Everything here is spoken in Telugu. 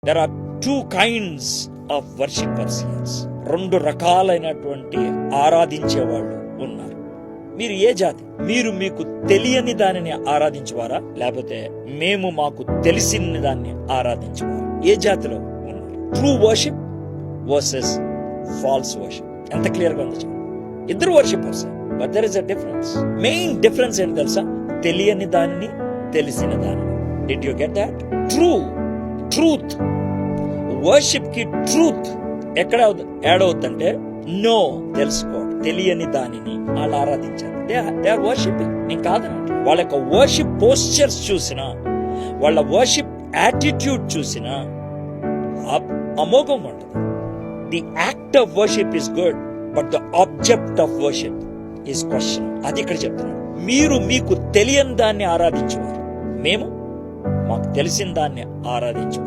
There are 2 kinds of worshippers here. 2 రకాలైనటువంటి ఆరాధించే వాళ్ళు ఉన్నారు. మీరు ఏ జాతి? మీరు మీకు తెలియని దానిని ఆరాధించేవారా, లేకపోతే మేము మాకు తెలిసిన దాన్ని ఆరాధించేవారా? ఏ జాతిలో ఉన్నారు? True worship versus false worship. ఎంత క్లియర్ గా ఉంది? ఇద్దరు worshippers, but there is a difference. Main difference ఏంటి తెలుసా? తెలియని దానిని, తెలిసిన దానిని. Did you get that? Truth worship కి ట్రూత్ ఎక్కడ యాడ్ అవుతుందంటే నో, తెలుసుకో, తెలియని దానిని వాళ్ళు ఆరాధించారు. They are worshipping. నేను కాదనండి. వాళ్ళ యొక్క వర్షిప్ పోస్చర్స్ చూసినా, వాళ్ళ వర్షిప్ యాటిట్యూడ్ చూసినా అమోఘం ఉంటుంది. The act of worship is good, but the object of worship is question. అది ఇక్కడ చెప్తున్నాడు. మీరు మీకు తెలియని దాన్ని ఆరాధించేవారు, మేము మాకు తెలిసిన దాన్ని ఆరాధించేవారు.